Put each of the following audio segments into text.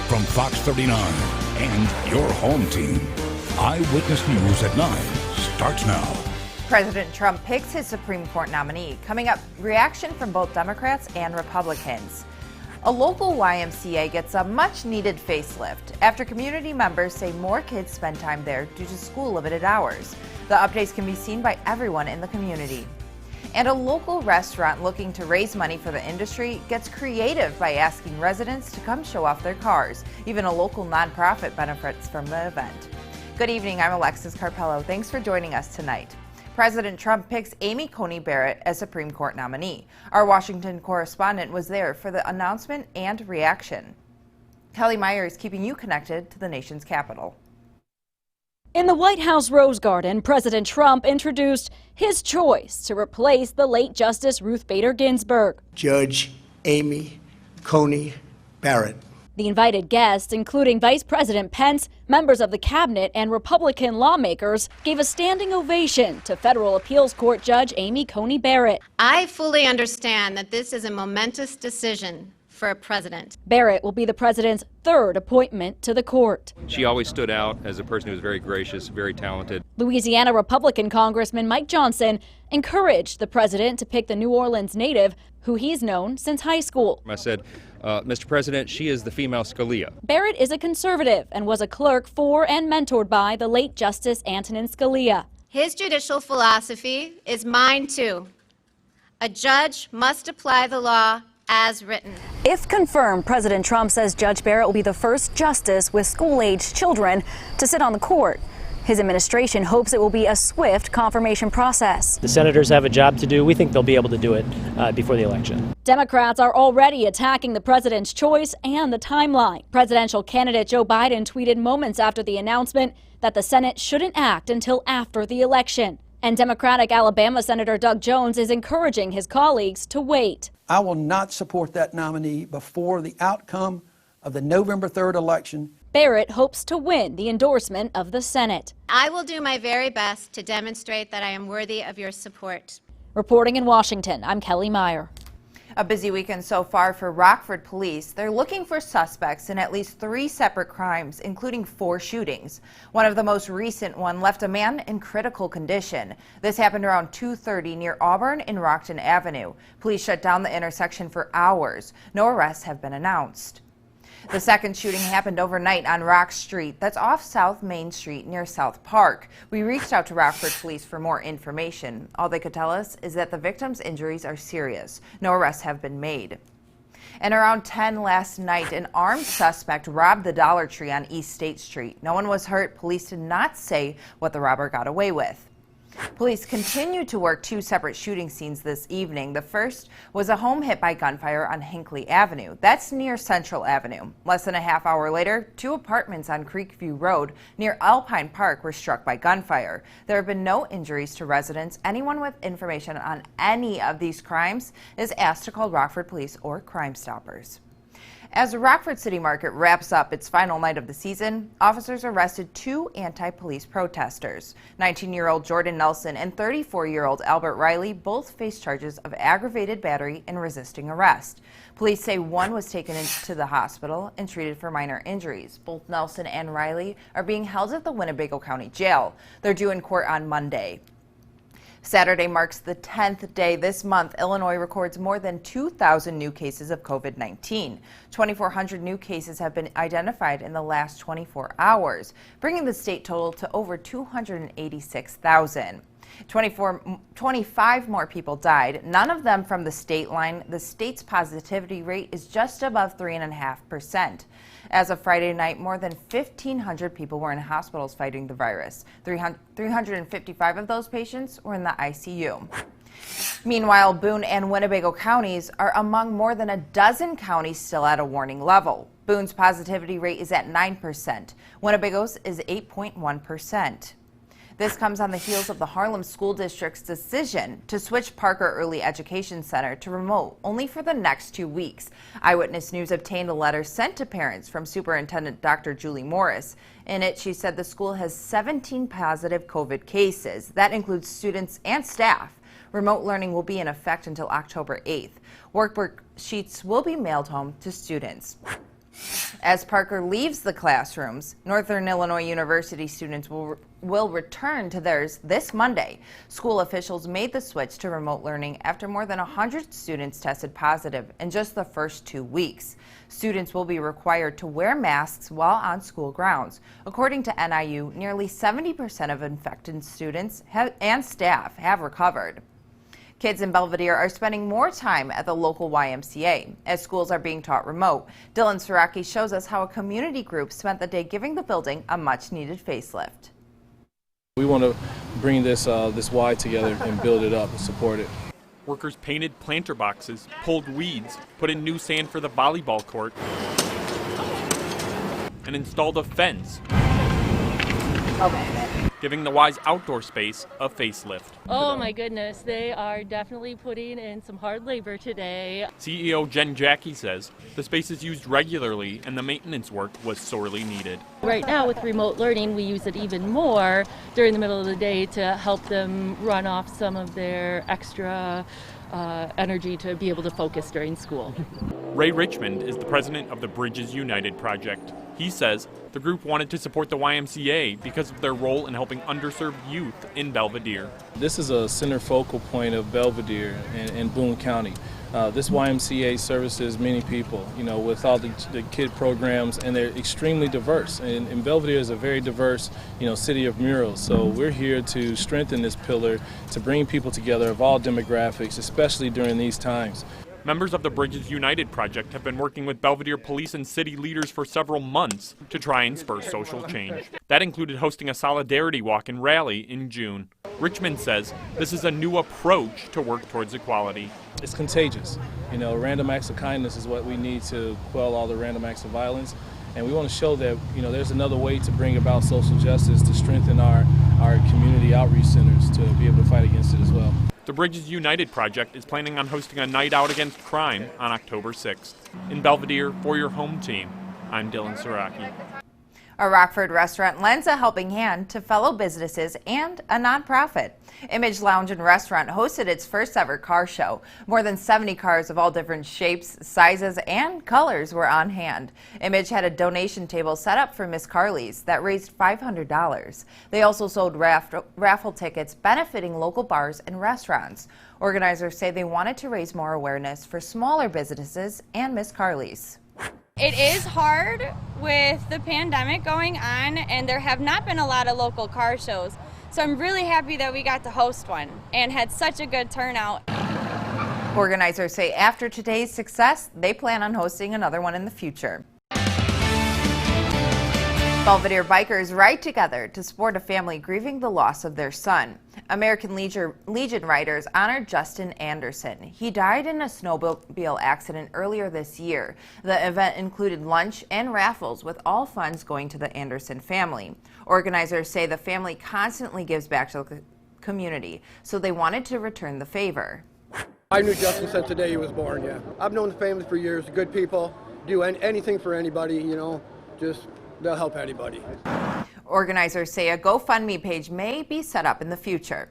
from Fox 39 and your home team. Eyewitness News at 9 starts now. President Trump picks his Supreme Court nominee. Coming up, reaction from both Democrats and Republicans. A local YMCA gets a much-needed facelift after community members say more kids spend time there due to school-limited hours. The updates can be seen by everyone in the community. And a local restaurant looking to raise money for the industry gets creative by asking residents to come show off their cars. Even a local nonprofit benefits from the event. Good evening, I'm Alexis Carpello. Thanks for joining us tonight. President Trump picks Amy Coney Barrett as Supreme Court nominee. Our Washington correspondent was there for the announcement and reaction. Kelly Meyer is keeping you connected to the nation's capital. In the White House Rose Garden, President Trump introduced his choice to replace the late Justice Ruth Bader Ginsburg. Judge Amy Coney Barrett. The invited guests, including Vice President Pence, members of the cabinet, and Republican lawmakers, gave a standing ovation to Federal Appeals Court Judge Amy Coney Barrett. I fully understand that this is a momentous decision for a president. Barrett will be the president's third appointment to the court. She always stood out as a person who was very gracious, very talented. Louisiana Republican Congressman Mike Johnson encouraged the president to pick the New Orleans native, who he's known since high school. I said, Mr. President, she is the female Scalia. Barrett is a conservative and was a clerk for and mentored by the late Justice Antonin Scalia. His judicial philosophy is mine too. A judge must apply the law as written. If confirmed, President Trump says Judge Barrett will be the first justice with school-aged children to sit on the court. His administration hopes it will be a swift confirmation process. The senators have a job to do. We think they'll be able to do it before the election. Democrats are already attacking the president's choice and the timeline. Presidential candidate Joe Biden tweeted moments after the announcement that the Senate shouldn't act until after the election. And Democratic Alabama Senator Doug Jones is encouraging his colleagues to wait. I will not support that nominee before the outcome of the November 3rd election. Barrett hopes to win the endorsement of the Senate. I will do my very best to demonstrate that I am worthy of your support. Reporting in Washington, I'm Kelly Meyer. A busy weekend so far for Rockford police. They're looking for suspects in at least 3 separate crimes, including 4 shootings. One of the most recent one left a man in critical condition. This happened around 2:30 near Auburn and Rockton Avenue. Police shut down the intersection for hours. No arrests have been announced. The second shooting happened overnight on Rock Street. That's off South Main Street near South Park. We reached out to Rockford Police for more information. All they could tell us is that the victim's injuries are serious. No arrests have been made. And around 10 last night, an armed suspect robbed the Dollar Tree on East State Street. No one was hurt. Police did not say what the robber got away with. Police continue to work 2 separate shooting scenes this evening. The first was a home hit by gunfire on Hinckley Avenue. That's near Central Avenue. Less than a half hour later, 2 apartments on Creekview Road near Alpine Park were struck by gunfire. There have been no injuries to residents. Anyone with information on any of these crimes is asked to call Rockford Police or Crime Stoppers. As Rockford City Market wraps up its final night of the season, officers arrested 2 anti-police protesters. 19-year-old Jordan Nelson and 34-year-old Albert Riley both face charges of aggravated battery and resisting arrest. Police say one was taken into the hospital and treated for minor injuries. Both Nelson and Riley are being held at the Winnebago County Jail. They're due in court on Monday. Saturday marks the 10th day this month Illinois records more than 2,000 new cases of COVID-19. 2,400 new cases have been identified in the last 24 hours, bringing the state total to over 286,000. 25 more people died, none of them from the state line. The state's positivity rate is just above 3.5%. As of Friday night, more than 1,500 people were in hospitals fighting the virus. 355 of those patients were in the ICU. Meanwhile, Boone and Winnebago counties are among more than a dozen counties still at a warning level. Boone's positivity rate is at 9%. Winnebago's is 8.1%. This comes on the heels of the Harlem School District's decision to switch Parker Early Education Center to remote only for the next 2 weeks. Eyewitness News obtained a letter sent to parents from Superintendent Dr. Julie Morris. In it, she said the school has 17 positive COVID cases. That includes students and staff. Remote learning will be in effect until October 8th. Workbook sheets will be mailed home to students. As Parker leaves the classrooms, Northern Illinois University students will return to theirs this Monday. School officials made the switch to remote learning after more than 100 students tested positive in just the first 2 weeks. Students will be required to wear masks while on school grounds. According to NIU, nearly 70% of infected students and staff have recovered. Kids in Belvedere are spending more time at the local YMCA as schools are being taught remote. Dylan Saraki shows us how a community group spent the day giving the building a much-needed facelift. We want to bring this Y together and build it up and support it. Workers painted planter boxes, pulled weeds, put in new sand for the volleyball court, and installed a fence. Giving the Y's outdoor space a facelift. Oh my goodness, they are definitely putting in some hard labor today. CEO Jen Jackie says the space is used regularly and the maintenance work was sorely needed. Right now with remote learning, we use it even more during the middle of the day to help them run off some of their extra energy to be able to focus during school. Ray Richmond is the president of the Bridges United project. He says the group wanted to support the YMCA because of their role in helping underserved youth in Belvedere. This is a center focal point of Belvedere and Boone County. This YMCA services many people, with all the kid programs, and they're extremely diverse. And Belvedere is a very diverse, city of murals. So we're here to strengthen this pillar, to bring people together of all demographics, especially during these times. Members of the Bridges United project have been working with Belvedere police and city leaders for several months to try and spur social change. That included hosting a solidarity walk and rally in June. Richmond says this is a new approach to work towards equality. It's contagious. Random acts of kindness is what we need to quell all the random acts of violence. And we want to show that, there's another way to bring about social justice, to strengthen our community outreach centers to be able to fight against it as well. The Bridges United project is planning on hosting a night out against crime on October 6th. In Belvedere, for your home team, I'm Dylan Saraki. A Rockford restaurant lends a helping hand to fellow businesses and a nonprofit. Image Lounge and Restaurant hosted its first ever car show. More than 70 cars of all different shapes, sizes, and colors were on hand. Image had a donation table set up for Miss Carly's that raised $500. They also sold raffle tickets benefiting local bars and restaurants. Organizers say they wanted to raise more awareness for smaller businesses and Miss Carly's. It is hard with the pandemic going on, and there have not been a lot of local car shows. So I'm really happy that we got to host one and had such a good turnout. Organizers say after today's success, they plan on hosting another one in the future. Belvedere bikers ride together to support a family grieving the loss of their son. American Legion riders honored Justin Anderson. He died in a snowmobile accident earlier this year. The event included lunch and raffles, with all funds going to the Anderson family. Organizers say the family constantly gives back to the community, so they wanted to return the favor. I knew Justin since the day he was born, yeah. I've known the family for years, good people, do anything for anybody, just they'll help anybody. Organizers say a GoFundMe page may be set up in the future.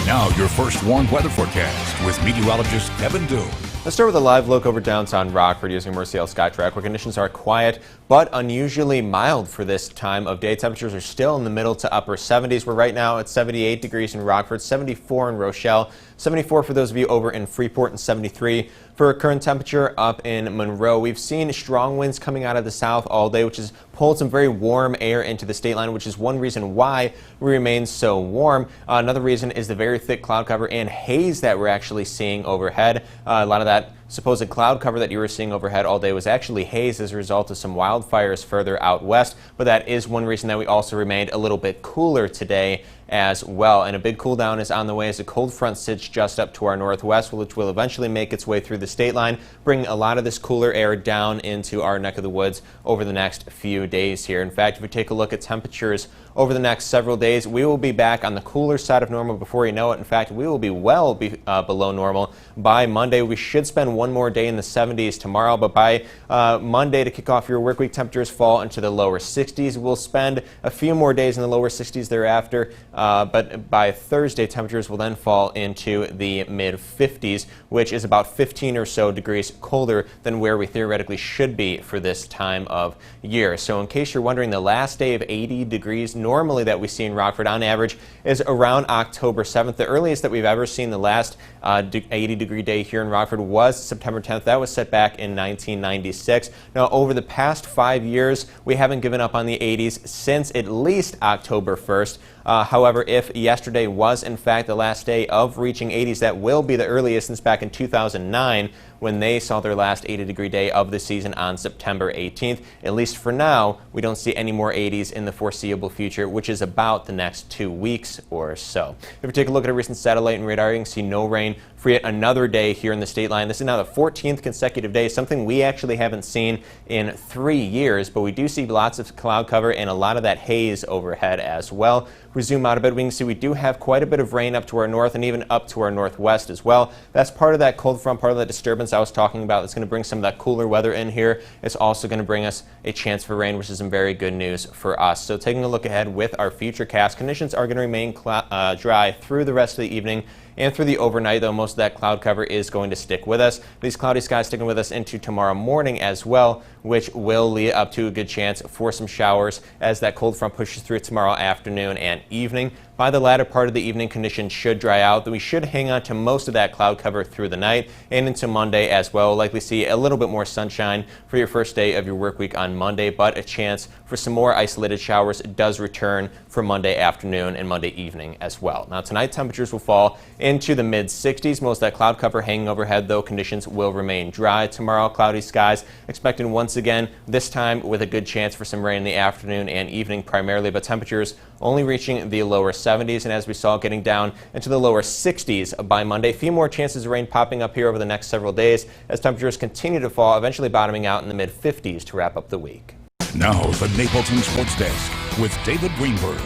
Now your first warned weather forecast with meteorologist Kevin Doom. Let's start with a live look over downtown Rockford using Mercial SkyTrack, where conditions are quiet but unusually mild for this time of day. Temperatures are still in the middle to upper 70s. We're right now at 78 degrees in Rockford, 74 in Rochelle, 74 for those of you over in Freeport, and 73 for a current temperature up in Monroe. We've seen strong winds coming out of the south all day, which has pulled some very warm air into the state line, which is one reason why we remain so warm. Another reason is the very thick cloud cover and haze that we're actually seeing overhead. A lot of that supposed cloud cover that you were seeing overhead all day was actually haze as a result of some wildfires further out west, but that is one reason that we also remained a little bit cooler today as well. And a big cool down is on the way as a cold front sits just up to our northwest, which will eventually make its way through the state line, bringing a lot of this cooler air down into our neck of the woods over the next few days here. In fact, if we take a look at temperatures over the next several days. We will be back on the cooler side of normal before you know it. In fact, we will be well below normal by Monday. We should spend one more day in the 70s tomorrow, but by Monday to kick off your work week, temperatures fall into the lower 60s. We'll spend a few more days in the lower 60s thereafter, but by Thursday, temperatures will then fall into the mid-50s, which is about 15 or so degrees colder than where we theoretically should be for this time of year. So in case you're wondering, the last day of 80 degrees normally that we see in Rockford on average is around October 7th. The earliest that we've ever seen the last 80-degree day here in Rockford was September 10th. That was set back in 1996. Now, over the past 5 years, we haven't given up on the 80s since at least October 1st. However, if yesterday was in fact the last day of reaching 80s, that will be the earliest since back in 2009 when they saw their last 80-degree day of the season on September 18th. At least for now, we don't see any more 80s in the foreseeable future, which is about the next 2 weeks or so. If you take a look at a recent satellite and radar, you can see no rain for yet another day here in the state line. This is now the 14th consecutive day, something we actually haven't seen in 3 years, but we do see lots of cloud cover and a lot of that haze overhead as well. If we zoom out a bit, we can see we do have quite a bit of rain up to our north and even up to our northwest as well. That's part of that cold front, part of that disturbance I was talking about. That's going to bring some of that cooler weather in here. It's also going to bring us a chance for rain, which is some very good news for us. So taking a look ahead with our futurecast, conditions are going to remain dry through the rest of the evening and through the overnight, though most of that cloud cover is going to stick with us. These cloudy skies sticking with us into tomorrow morning as well, which will lead up to a good chance for some showers as that cold front pushes through tomorrow afternoon and evening. By the latter part of the evening, conditions should dry out, though we should hang on to most of that cloud cover through the night and into Monday as well. We'll likely see a little bit more sunshine for your first day of your work week on Monday, but a chance for some more isolated showers does return for Monday afternoon and Monday evening as well. Now tonight, temperatures will fall into the mid-60s. Most of that cloud cover hanging overhead, though conditions will remain dry. Tomorrow, cloudy skies expected once again, this time with a good chance for some rain in the afternoon and evening primarily, but temperatures only reaching the lower 70s, and as we saw, getting down into the lower 60s by Monday. A few more chances of rain popping up here over the next several days as temperatures continue to fall, eventually bottoming out in the mid-50s to wrap up the week. Now the Napleton Sports Desk with David Greenberg.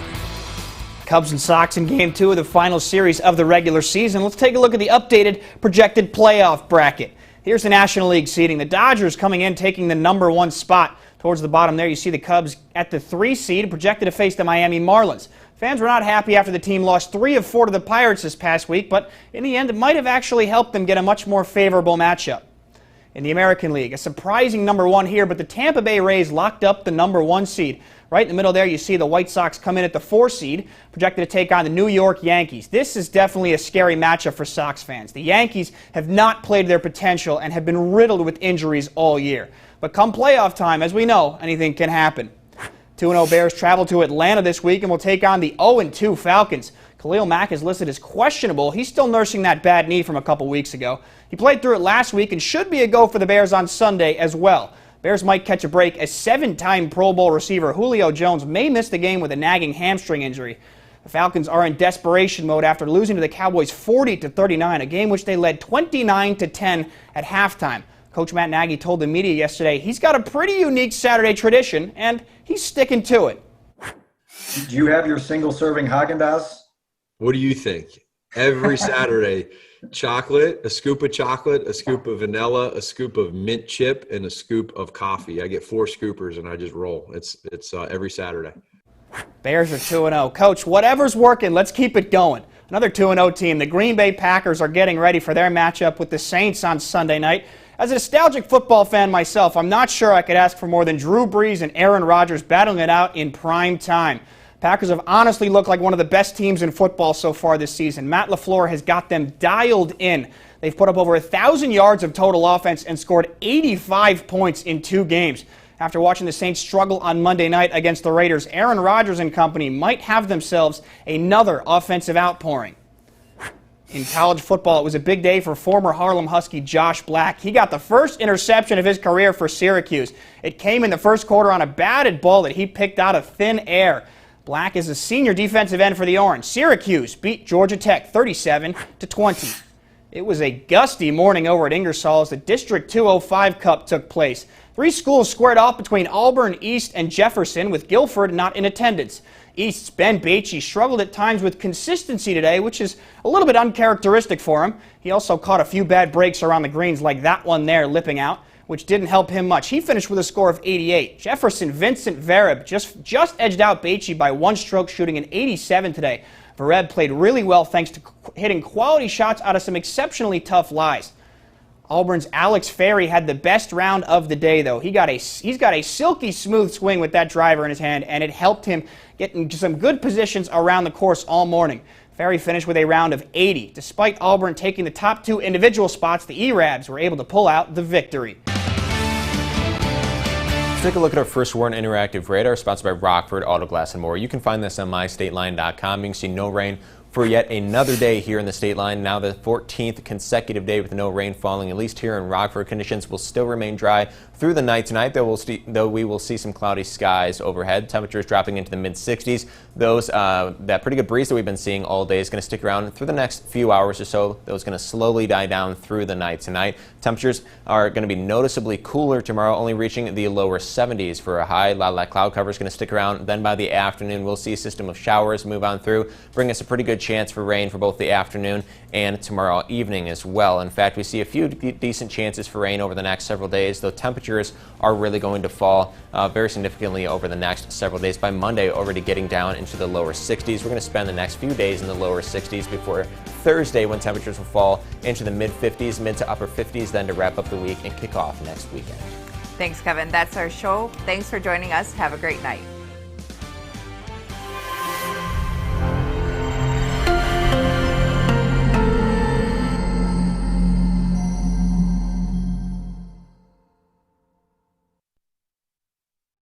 Cubs and Sox in Game 2 of the final series of the regular season. Let's take a look at the updated projected playoff bracket. Here's the National League seeding. The Dodgers coming in, taking the #1 spot. Towards the bottom there, you see the Cubs at the 3 seed, projected to face the Miami Marlins. Fans were not happy after the team lost 3 of 4 to the Pirates this past week, but in the end, it might have actually helped them get a much more favorable matchup. In the American League, a surprising #1 here, but the Tampa Bay Rays locked up the #1 seed. Right in the middle there, you see the White Sox come in at the 4 seed, projected to take on the New York Yankees. This is definitely a scary matchup for Sox fans. The Yankees have not played their potential and have been riddled with injuries all year. But come playoff time, as we know, anything can happen. 2-0 Bears travel to Atlanta this week and will take on the 0-2 Falcons. Khalil Mack is listed as questionable. He's still nursing that bad knee from a couple weeks ago. He played through it last week and should be a go for the Bears on Sunday as well. Bears might catch a break as 7-time Pro Bowl receiver Julio Jones may miss the game with a nagging hamstring injury. The Falcons are in desperation mode after losing to the Cowboys 40-39, a game which they led 29-10 at halftime. Coach Matt Nagy told the media yesterday he's got a pretty unique Saturday tradition, and he's sticking to it. Do you have your single-serving Haagen-Dazs? What do you think? Every Saturday, chocolate, a scoop of chocolate, a scoop of vanilla, a scoop of mint chip, and a scoop of coffee. I get 4 scoopers, and I just roll. It's every Saturday. Bears are 2-0. Coach, whatever's working, let's keep it going. Another 2-0 team, the Green Bay Packers, are getting ready for their matchup with the Saints on Sunday night. As a nostalgic football fan myself, I'm not sure I could ask for more than Drew Brees and Aaron Rodgers battling it out in prime time. Packers have honestly looked like one of the best teams in football so far this season. Matt LaFleur has got them dialed in. They've put up over 1,000 yards of total offense and scored 85 points in 2 games. After watching the Saints struggle on Monday night against the Raiders, Aaron Rodgers and company might have themselves another offensive outpouring. In college football, it was a big day for former Harlem Husky Josh Black. He got the first interception of his career for Syracuse. It came in the first quarter on a batted ball that he picked out of thin air. Black is a senior defensive end for the Orange. Syracuse beat Georgia Tech 37-20. It was a gusty morning over at Ingersoll as the District 205 Cup took place. 3 schools squared off between Auburn, East, and Jefferson, with Guilford not in attendance. East's Ben Beachy struggled at times with consistency today, which is a little bit uncharacteristic for him. He also caught a few bad breaks around the greens, like that one there, lipping out, which didn't help him much. He finished with a score of 88. Jefferson Vincent Vereb just edged out Beachy by 1 stroke, shooting an 87 today. Vereb played really well thanks to hitting quality shots out of some exceptionally tough lies. Auburn's Alex Ferry had the best round of the day, though. He's got a silky smooth swing with that driver in his hand, and it helped him get into some good positions around the course all morning. Ferry finished with a round of 80. Despite Auburn taking the top 2 individual spots, the E-Rabs were able to pull out the victory. Let's take a look at our First Warn Interactive Radar, sponsored by Rockford Auto Glass and More. You can find this on mystateline.com. You can see no rain for yet another day here in the state line. Now the 14th consecutive day with no rain falling, at least here in Rockford. Conditions will still remain dry through the night tonight, though we will see some cloudy skies overhead. Temperatures dropping into the mid-60s. That pretty good breeze that we've been seeing all day is going to stick around through the next few hours or so. That was going to slowly die down through the night tonight. Temperatures are going to be noticeably cooler tomorrow, only reaching the lower 70s for a high. A lot of that cloud cover is going to stick around. Then by the afternoon, we'll see a system of showers move on through, bring us a pretty good chance for rain for both the afternoon and tomorrow evening as well. In fact, we see a few decent chances for rain over the next several days, though temperatures are really going to fall very significantly over the next several days. By Monday, already getting down into the lower 60s. We're going to spend the next few days in the lower 60s before Thursday, when temperatures will fall into the mid-50s, mid to upper 50s, then to wrap up the week and kick off next weekend. Thanks, Kevin. That's our show. Thanks for joining us. Have a great night.